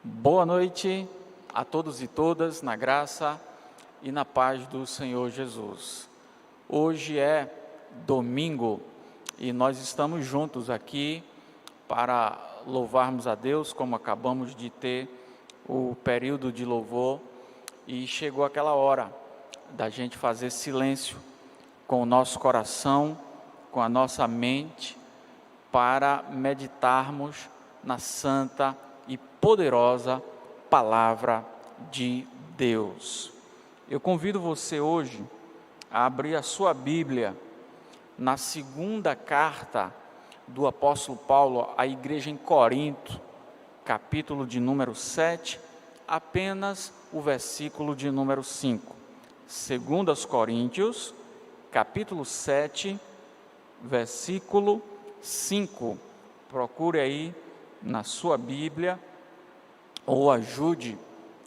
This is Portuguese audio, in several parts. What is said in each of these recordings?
Boa noite a todos e todas, na graça e na paz do Senhor Jesus. Hoje é domingo e nós estamos juntos aqui para louvarmos a Deus, como acabamos de ter o período de louvor, e chegou aquela hora da gente fazer silêncio com o nosso coração, com a nossa mente, para meditarmos na santa e poderosa palavra de Deus. Eu convido você hoje a abrir a sua Bíblia na segunda carta do apóstolo Paulo à igreja em Corinto, capítulo de número 7, apenas o versículo de número 5. Segundo aos Coríntios, capítulo 7, versículo 5. Procure aí na sua Bíblia ou ajude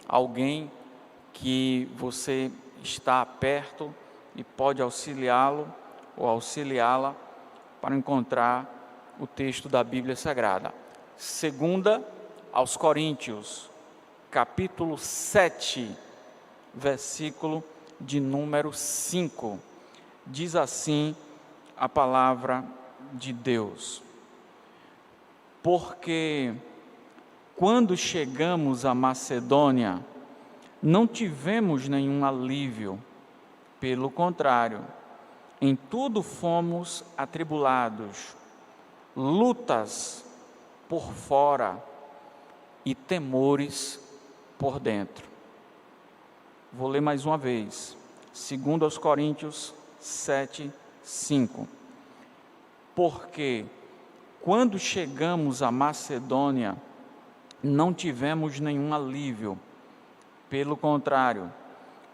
alguém que você está perto e pode auxiliá-lo ou auxiliá-la para encontrar o texto da Bíblia Sagrada. Segunda aos Coríntios, capítulo 7, versículo de número 5. Diz assim a palavra de Deus: porque quando chegamos à Macedônia, não tivemos nenhum alívio, pelo contrário, em tudo fomos atribulados, lutas por fora e temores por dentro. Vou ler mais uma vez, 2 aos Coríntios 7, 5. Porque quando chegamos à Macedônia, não tivemos nenhum alívio, pelo contrário,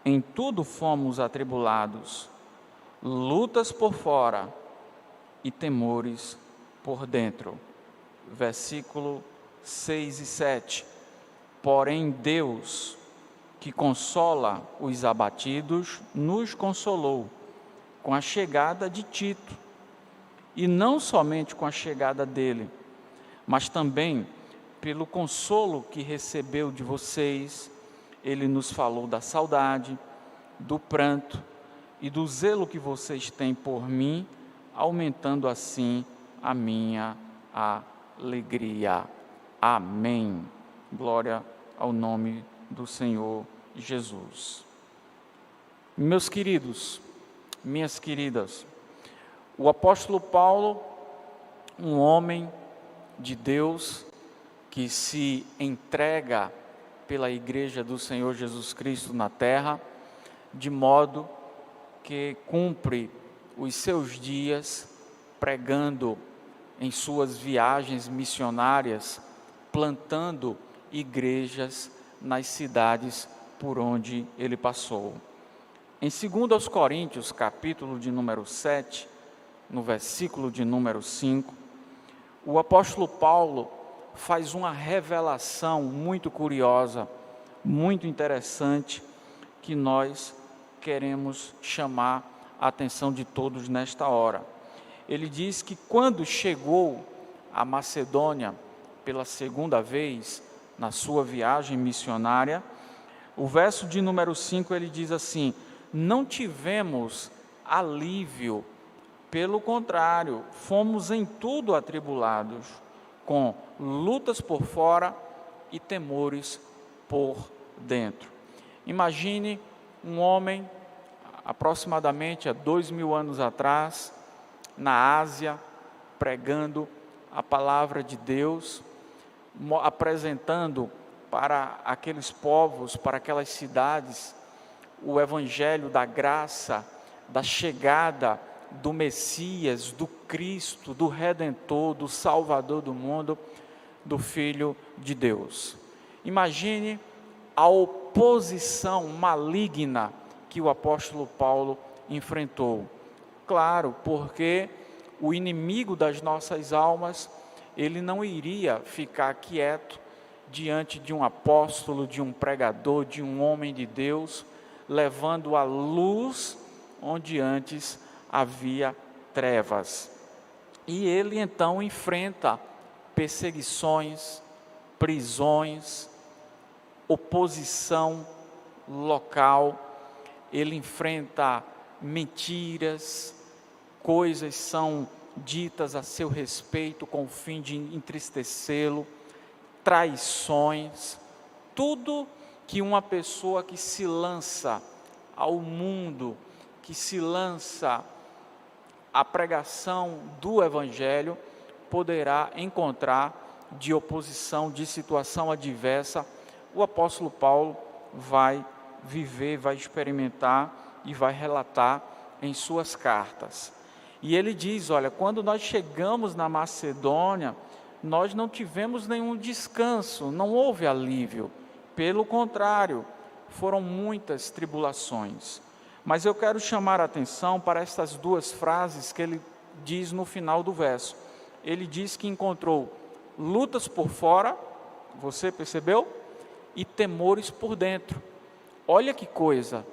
em tudo fomos atribulados, lutas por fora e temores por dentro. Versículo 6 e 7. Porém Deus, que consola os abatidos, nos consolou com a chegada de Tito, e não somente com a chegada dele, mas também pelo consolo que recebeu de vocês. Ele nos falou da saudade, do pranto e do zelo que vocês têm por mim, aumentando assim a minha alegria. Amém. Glória ao nome do Senhor Jesus. Meus queridos, minhas queridas, o apóstolo Paulo, um homem de Deus que se entrega pela igreja do Senhor Jesus Cristo na terra, de modo que cumpre os seus dias pregando em suas viagens missionárias, plantando igrejas nas cidades por onde ele passou. Em 2 aos Coríntios, capítulo de número 7, no versículo de número 5, o apóstolo Paulo faz uma revelação muito curiosa, muito interessante, que nós queremos chamar a atenção de todos nesta hora. Ele diz que quando chegou à Macedônia pela segunda vez na sua viagem missionária, o verso de número 5 ele diz assim: não tivemos alívio, pelo contrário, fomos em tudo atribulados, com lutas por fora e temores por dentro. Imagine um homem, aproximadamente há 2000 anos atrás, na Ásia, pregando a palavra de Deus, apresentando para aqueles povos, para aquelas cidades, o evangelho da graça, da chegada do Messias, do Cristo, do Redentor, do Salvador do mundo, do Filho de Deus. Imagine a oposição maligna que o apóstolo Paulo enfrentou. Claro, porque o inimigo das nossas almas, ele não iria ficar quieto diante de um apóstolo, de um pregador, de um homem de Deus, levando a luz onde antes havia trevas. E ele então enfrenta perseguições, prisões, oposição local, ele enfrenta mentiras, coisas são ditas a seu respeito com o fim de entristecê-lo, traições, tudo que uma pessoa que se lança ao mundo, que se lança à pregação do Evangelho, poderá encontrar de oposição, de situação adversa. O apóstolo Paulo vai viver, vai experimentar e vai relatar em suas cartas. E ele diz, olha, quando nós chegamos na Macedônia, nós não tivemos nenhum descanso, não houve alívio. Pelo contrário, foram muitas tribulações. Mas eu quero chamar a atenção para estas duas frases que ele diz no final do verso. Ele diz que encontrou lutas por fora, você percebeu? E temores por dentro. Olha que coisa,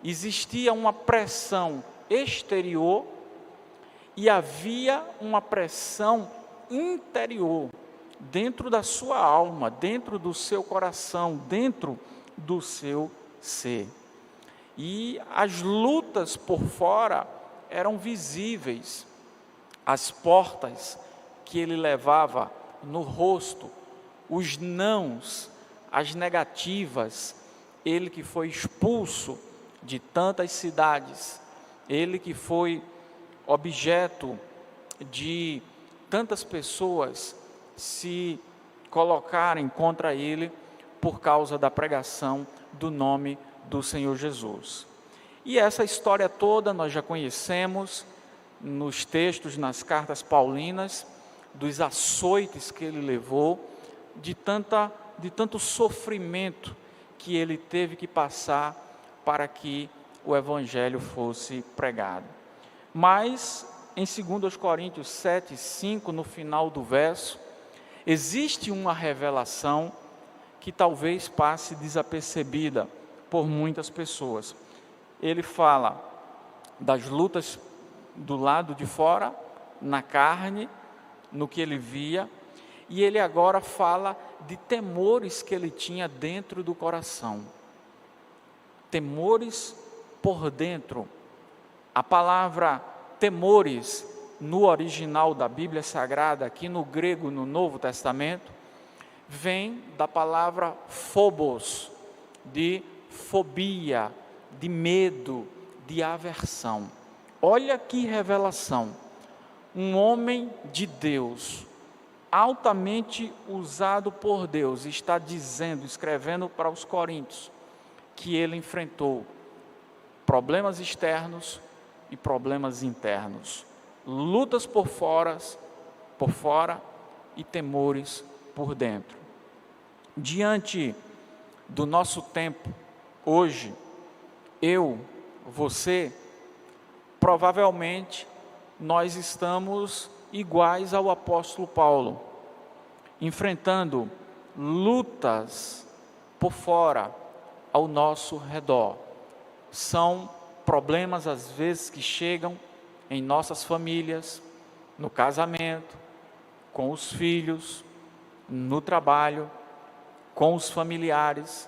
existia uma pressão exterior e havia uma pressão interior, dentro da sua alma, dentro do seu coração, dentro do seu ser. E as lutas por fora eram visíveis, as portas que ele levava no rosto, os nãos, as negativas, ele que foi expulso de tantas cidades, ele que foi objeto de tantas pessoas se colocarem contra ele por causa da pregação do nome do Senhor Jesus. E essa história toda nós já conhecemos nos textos, nas cartas paulinas, dos açoites que ele levou, de tanto sofrimento que ele teve que passar para que o Evangelho fosse pregado. Mas, em 2 Coríntios 7:5, no final do verso, existe uma revelação que talvez passe desapercebida por muitas pessoas. Ele fala das lutas do lado de fora, na carne, no que ele via, e ele agora fala de temores que ele tinha dentro do coração. Temores por dentro. A palavra temores, no original da Bíblia Sagrada, aqui no grego, no Novo Testamento, vem da palavra phobos, de fobia, de medo, de aversão. Olha que revelação. Um homem de Deus, altamente usado por Deus, está dizendo, escrevendo para os coríntios, que ele enfrentou problemas externos e problemas internos, lutas por fora e temores por dentro. Diante do nosso tempo, hoje, eu, você, provavelmente nós estamos iguais ao apóstolo Paulo, enfrentando lutas por fora, ao nosso redor. São problemas às vezes que chegam em nossas famílias, no casamento, com os filhos, no trabalho, com os familiares.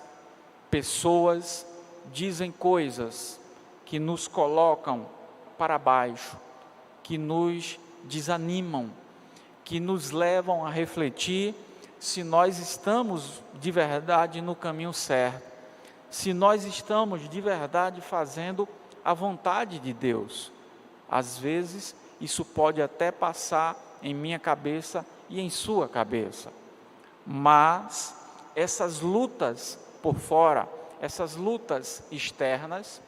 Pessoas dizem coisas que nos colocam para baixo, que nos desanimam, que nos levam a refletir se nós estamos de verdade no caminho certo, se nós estamos de verdade fazendo a vontade de Deus. Às vezes isso pode até passar em minha cabeça e em sua cabeça, mas essas lutas por fora, essas lutas externas,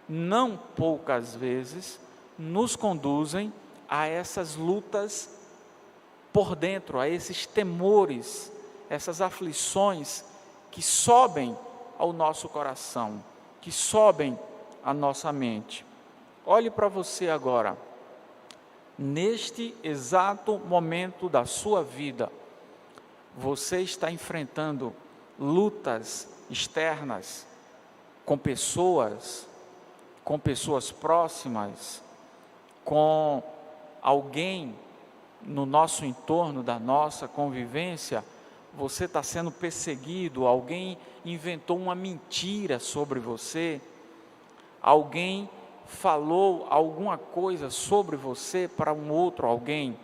não poucas vezes nos conduzem a essas lutas por dentro, a esses temores, essas aflições que sobem ao nosso coração, que sobem à nossa mente. Olhe para você agora, neste exato momento da sua vida, você está enfrentando lutas externas com pessoas próximas, com alguém no nosso entorno, da nossa convivência, você está sendo perseguido, alguém inventou uma mentira sobre você, alguém falou alguma coisa sobre você para um outro alguém,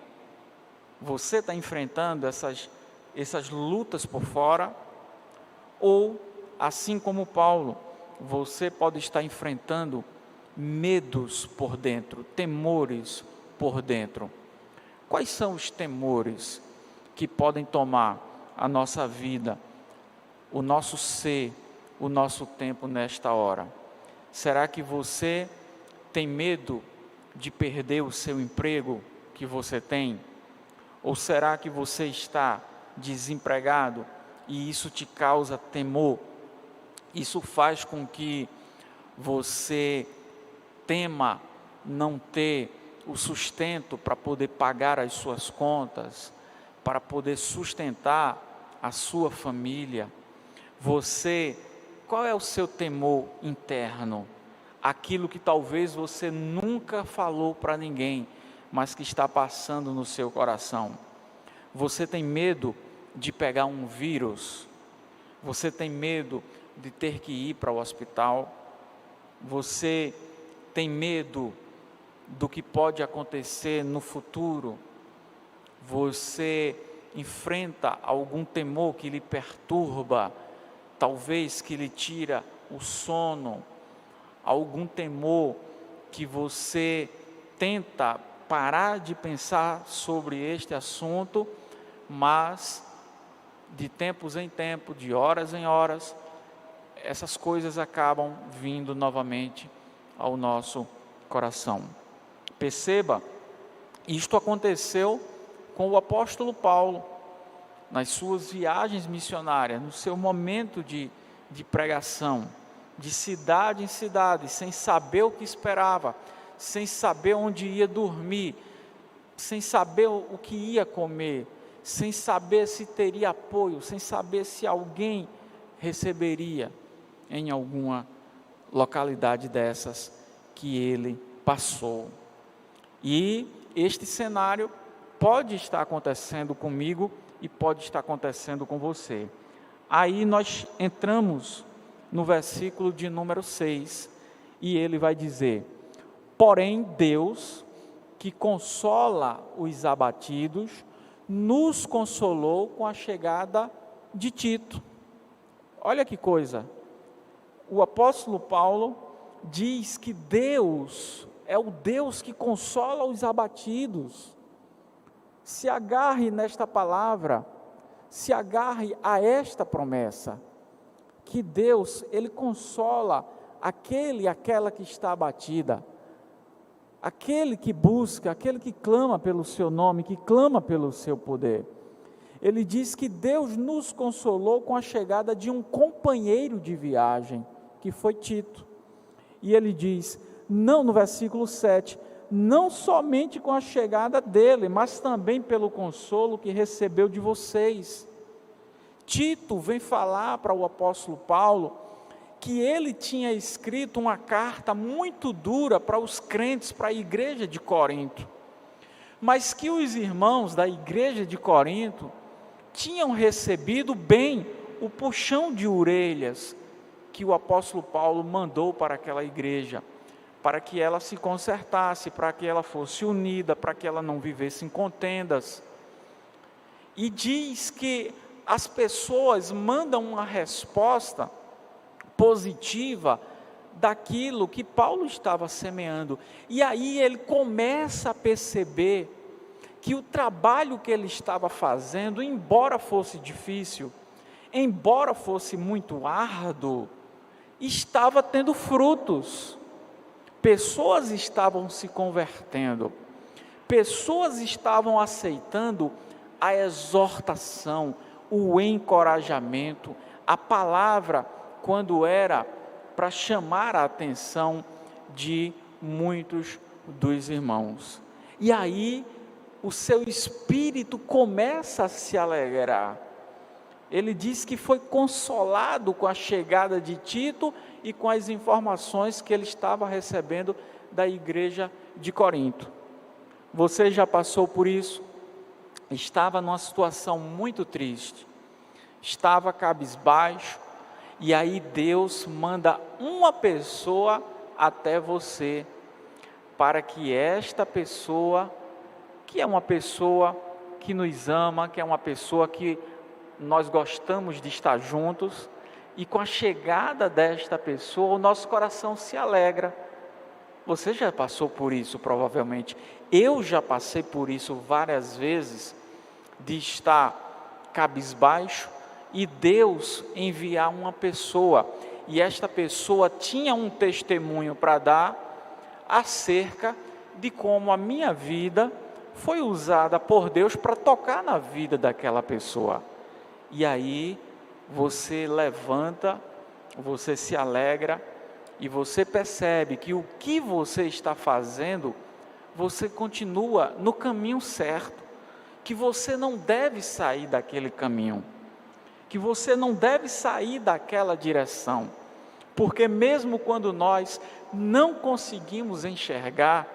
você está enfrentando essas lutas por fora, ou, assim como Paulo, você pode estar enfrentando medos por dentro, temores por dentro. Quais são os temores que podem tomar a nossa vida, o nosso ser, o nosso tempo nesta hora? Será que você tem medo de perder o seu emprego que você tem? Ou será que você está desempregado e isso te causa temor? Isso faz com que você tema não ter o sustento para poder pagar as suas contas, para poder sustentar a sua família. Qual é o seu temor interno? Aquilo que talvez você nunca falou para ninguém, mas que está passando no seu coração. Você tem medo de pegar um vírus? Você tem medo de ter que ir para o hospital? Você tem medo do que pode acontecer no futuro? Você enfrenta algum temor que lhe perturba, talvez que lhe tira o sono, algum temor que você tenta parar de pensar sobre este assunto, mas de tempos em tempos, de horas em horas, essas coisas acabam vindo novamente ao nosso coração. Perceba, isto aconteceu com o apóstolo Paulo, nas suas viagens missionárias, no seu momento de pregação, de cidade em cidade, sem saber o que esperava, sem saber onde ia dormir, sem saber o que ia comer, sem saber se teria apoio, sem saber se alguém receberia em alguma localidade dessas que ele passou. E este cenário pode estar acontecendo comigo e pode estar acontecendo com você. Aí nós entramos no versículo de número 6, e ele vai dizer: porém Deus, que consola os abatidos, nos consolou com a chegada de Tito. Olha que coisa, o apóstolo Paulo diz que Deus é o Deus que consola os abatidos. Se agarre nesta palavra, se agarre a esta promessa, que Deus, Ele consola aquela que está abatida, aquele que busca, aquele que clama pelo seu nome, que clama pelo seu poder. Ele diz que Deus nos consolou com a chegada de um companheiro de viagem, que foi Tito. E ele diz, não, no versículo 7, não somente com a chegada dele, mas também pelo consolo que recebeu de vocês. Tito vem falar para o apóstolo Paulo que ele tinha escrito uma carta muito dura para os crentes, para a igreja de Corinto, mas que os irmãos da igreja de Corinto tinham recebido bem o puxão de orelhas que o apóstolo Paulo mandou para aquela igreja, para que ela se consertasse, para que ela fosse unida, para que ela não vivesse em contendas. E diz que as pessoas mandam uma resposta positiva daquilo que Paulo estava semeando. E aí ele começa a perceber que o trabalho que ele estava fazendo, embora fosse difícil, embora fosse muito árduo, estava tendo frutos. Pessoas estavam se convertendo, pessoas estavam aceitando a exortação, o encorajamento, a palavra, quando era para chamar a atenção de muitos dos irmãos. E aí o seu espírito começa a se alegrar. Ele diz que foi consolado com a chegada de Tito e com as informações que ele estava recebendo da igreja de Corinto. Você já passou por isso? Estava numa situação muito triste, estava cabisbaixo, e aí Deus manda uma pessoa até você, para que esta pessoa, que é uma pessoa que nos ama, que é uma pessoa que nós gostamos de estar juntos, e com a chegada desta pessoa, o nosso coração se alegra. Você já passou por isso, provavelmente. Eu já passei por isso várias vezes, de estar cabisbaixo e Deus enviar uma pessoa. E esta pessoa tinha um testemunho para dar acerca de como a minha vida foi usada por Deus para tocar na vida daquela pessoa. E aí você levanta, você se alegra, e você percebe que o que você está fazendo, você continua no caminho certo, que você não deve sair daquele caminho, que você não deve sair daquela direção, porque mesmo quando nós não conseguimos enxergar,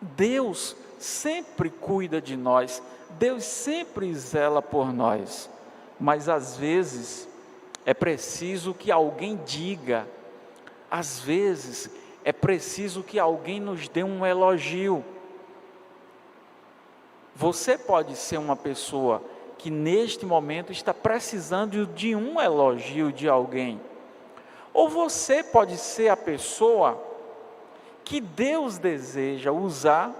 Deus sempre cuida de nós, Deus sempre zela por nós, mas às vezes é preciso que alguém diga, às vezes é preciso que alguém nos dê um elogio. Você pode ser uma pessoa que neste momento está precisando de um elogio de alguém, ou você pode ser a pessoa que Deus deseja usar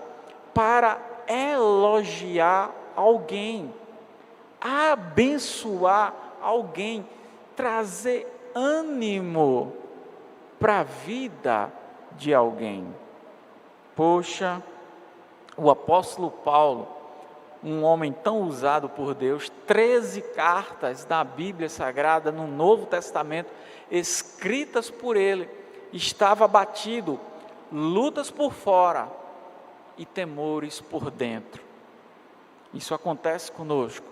para elogiar alguém, abençoar alguém, trazer ânimo para a vida de alguém. Poxa, o apóstolo Paulo, um homem tão usado por Deus, 13 cartas da Bíblia Sagrada, no Novo Testamento, escritas por ele, estava abatido, lutas por fora e temores por dentro. Isso acontece conosco,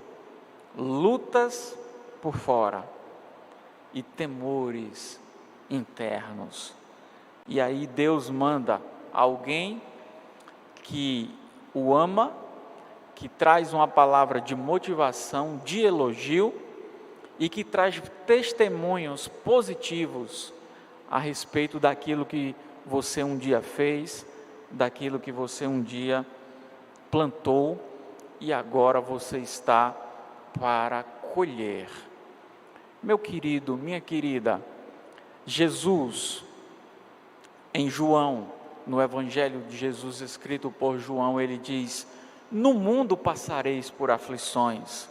lutas por fora e temores internos. E aí Deus manda alguém que o ama, que traz uma palavra de motivação, de elogio, e que traz testemunhos positivos a respeito daquilo que você um dia fez, daquilo que você um dia plantou, e agora você está para colher. Meu querido, minha querida, Jesus, em João, no Evangelho de Jesus escrito por João, ele diz: no mundo passareis por aflições,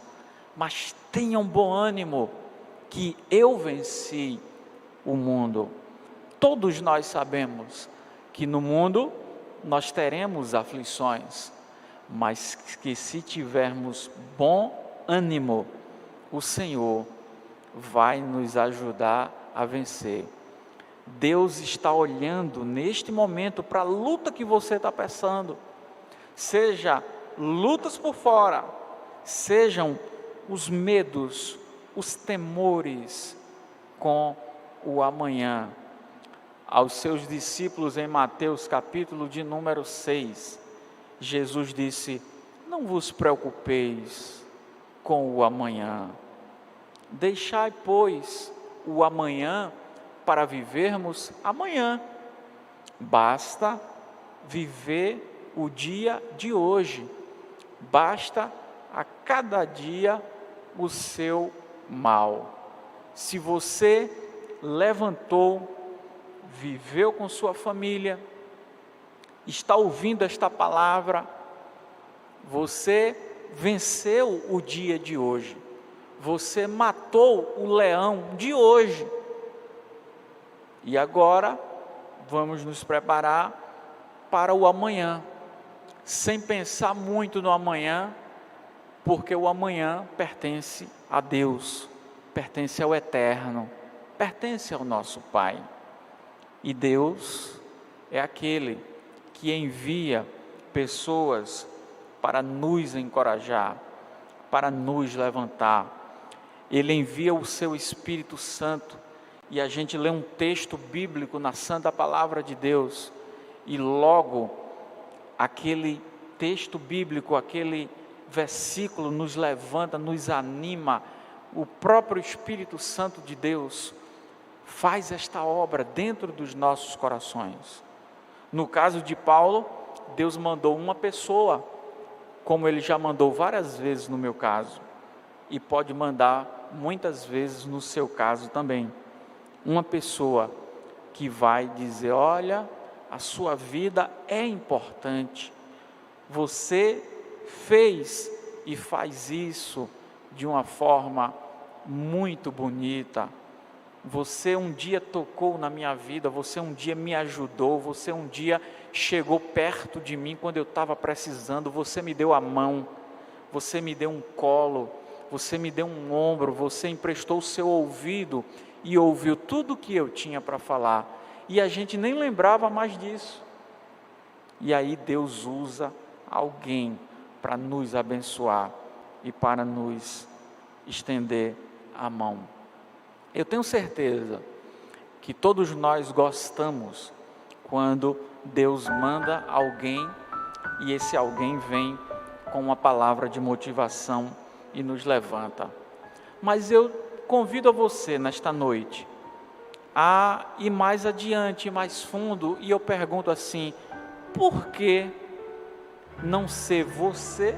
mas tenham bom ânimo, que eu venci o mundo. Todos nós sabemos que no mundo nós teremos aflições, mas que se tivermos bom ânimo, o Senhor vai nos ajudar a vencer. Deus está olhando neste momento para a luta que você está passando, seja lutas por fora, sejam os medos, os temores com o amanhã. Aos seus discípulos em Mateus capítulo de número 6, Jesus disse: não vos preocupeis com o amanhã, deixai, pois, o amanhã para vivermos amanhã. Basta viver o dia de hoje, basta a cada dia o seu mal. Se você levantou, viveu com sua família, está ouvindo esta palavra, você venceu o dia de hoje, você matou o leão de hoje. E agora vamos nos preparar para o amanhã, sem pensar muito no amanhã, porque o amanhã pertence a Deus, pertence ao Eterno, pertence ao nosso Pai. E Deus é aquele que envia pessoas para nos encorajar, para nos levantar. Ele envia o seu Espírito Santo, e a gente lê um texto bíblico na Santa Palavra de Deus, e logo aquele texto bíblico, aquele versículo nos levanta, nos anima o próprio Espírito Santo de Deus faz esta obra dentro dos nossos corações. No caso de Paulo, Deus mandou uma pessoa, como Ele já mandou várias vezes no meu caso, e pode mandar muitas vezes no seu caso também. Uma pessoa que vai dizer: olha, a sua vida é importante, você fez e faz isso de uma forma muito bonita, você um dia tocou na minha vida, você um dia me ajudou, você um dia chegou perto de mim quando eu estava precisando, você me deu a mão, você me deu um colo, você me deu um ombro, você emprestou o seu ouvido e ouviu tudo o que eu tinha para falar, e a gente nem lembrava mais disso. E aí Deus usa alguém para nos abençoar e para nos estender a mão. Eu tenho certeza que todos nós gostamos quando Deus manda alguém e esse alguém vem com uma palavra de motivação e nos levanta. Mas eu convido a você nesta noite a ir mais adiante, mais fundo, e eu pergunto assim: por que não ser você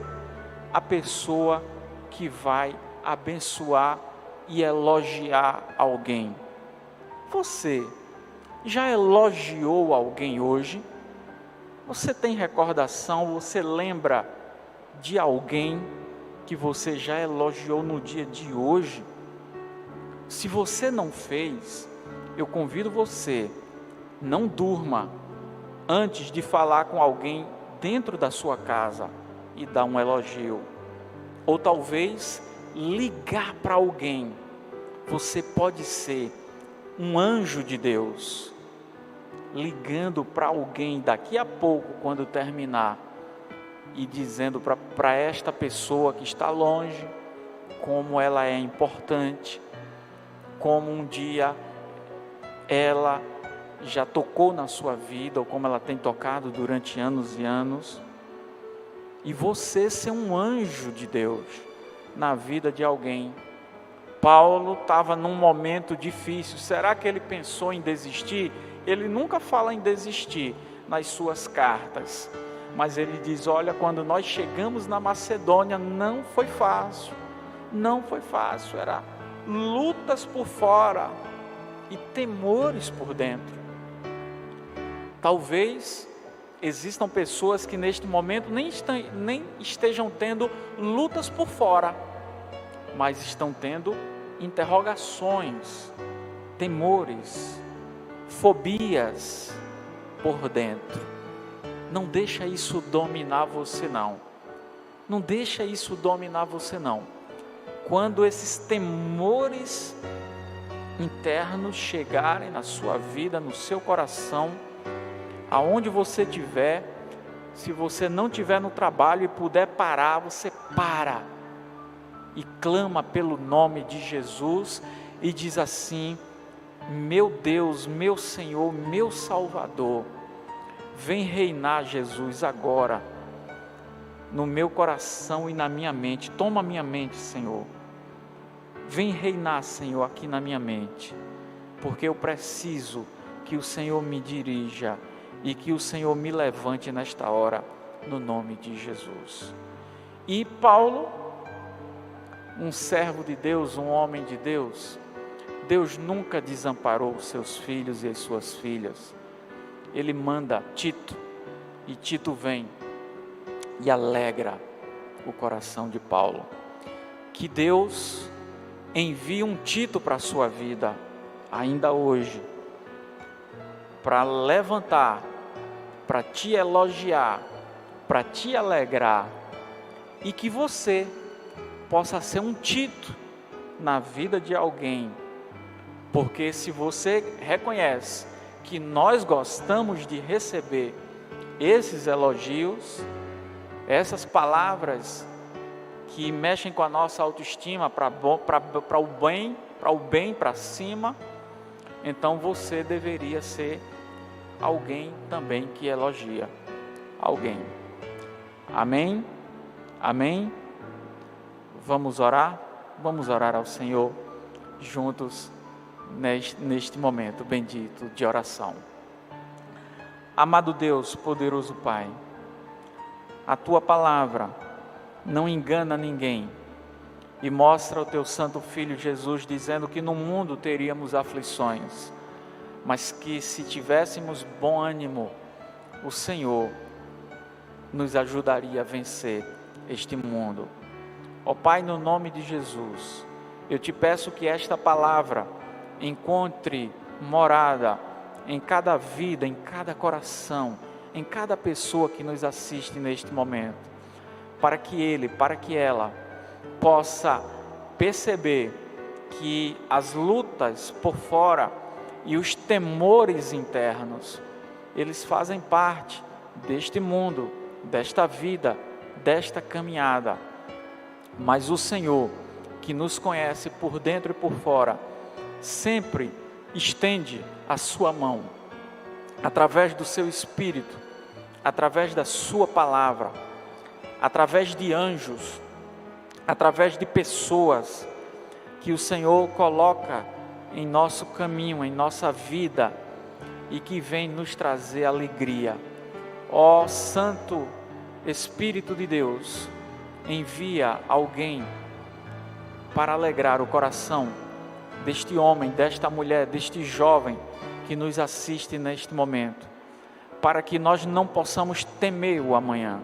a pessoa que vai abençoar e elogiar alguém? Você já elogiou alguém hoje? Você tem recordação, você lembra de alguém que você já elogiou no dia de hoje? Se você não fez, eu convido você, não durma antes de falar com alguém dentro da sua casa e dar um elogio. Ou talvez ligar para alguém. Você pode ser um anjo de Deus, ligando para alguém daqui a pouco, quando terminar, e dizendo para esta pessoa que está longe, como ela é importante, como um dia ela já tocou na sua vida, ou como ela tem tocado durante anos e anos, e você ser um anjo de Deus na vida de alguém. Paulo estava num momento difícil. Será que ele pensou em desistir? Ele nunca fala em desistir nas suas cartas, mas ele diz: olha, quando nós chegamos na Macedônia não foi fácil, era lutas por fora e temores por dentro. Talvez existam pessoas que neste momento nem estejam tendo lutas por fora, mas estão tendo interrogações, temores, fobias por dentro. Não deixa isso dominar você não. Não deixa isso dominar você não. Quando esses temores internos chegarem na sua vida, no seu coração, aonde você estiver, se você não estiver no trabalho e puder parar, você para e clama pelo nome de Jesus e diz assim: meu Deus, meu Senhor, meu Salvador, vem reinar, Jesus, agora no meu coração e na minha mente. Toma minha mente, Senhor, vem reinar, Senhor, aqui na minha mente, porque eu preciso que o Senhor me dirija e que o Senhor me levante nesta hora, no nome de Jesus. E Paulo, um servo de Deus, um homem de Deus, Deus nunca desamparou os seus filhos e as suas filhas. Ele manda Tito, e Tito vem e alegra o coração de Paulo. Que Deus envie um Tito para a sua vida, ainda hoje, para levantar, para te elogiar, para te alegrar, e que você possa ser um Tito na vida de alguém, porque se você reconhece que nós gostamos de receber esses elogios, essas palavras que mexem com a nossa autoestima para o bem, para cima, então você deveria ser alguém também que elogia alguém. Amém? Amém? Vamos orar? Vamos orar ao Senhor juntos neste momento bendito de oração. Amado Deus, poderoso Pai, a Tua palavra não engana ninguém e mostra o Teu Santo Filho Jesus dizendo que no mundo teríamos aflições, mas que se tivéssemos bom ânimo, o Senhor nos ajudaria a vencer este mundo. Ó Pai, no nome de Jesus, eu te peço que esta palavra encontre morada em cada vida, em cada coração, em cada pessoa que nos assiste neste momento, para que ela possa perceber que as lutas por fora e os temores internos, eles fazem parte deste mundo, desta vida, desta caminhada, mas o Senhor, que nos conhece por dentro e por fora, sempre estende a sua mão, através do seu Espírito, através da sua palavra, através de anjos, através de pessoas que o Senhor coloca em nosso caminho, em nossa vida, e que vem nos trazer alegria. Ó Santo Espírito de Deus, envia alguém para alegrar o coração deste homem, desta mulher, deste jovem que nos assiste neste momento, para que nós não possamos temer o amanhã,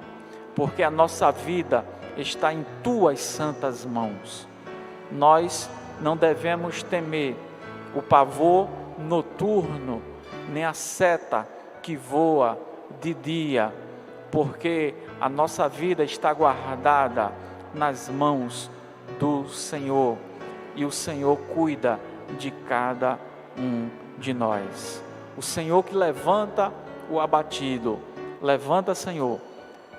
porque a nossa vida está em Tuas santas mãos. Nós não devemos temer o pavor noturno, nem a seta que voa de dia, porque a nossa vida está guardada nas mãos do Senhor, e o Senhor cuida de cada um de nós. O Senhor que levanta o abatido, levanta, Senhor,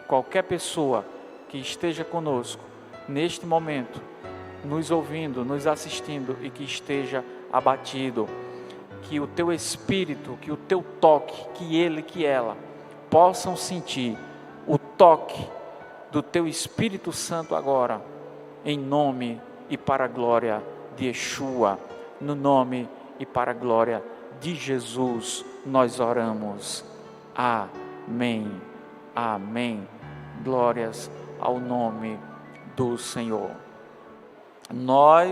qualquer pessoa que esteja conosco neste momento, nos ouvindo, nos assistindo e que esteja abatido, que o Teu Espírito, que o Teu toque, que ele, que ela possam sentir o toque do Teu Espírito Santo agora, em nome e para a glória de Yeshua, no nome e para a glória de Jesus, nós oramos. Amém. Amém. Glórias ao nome do Senhor. Nós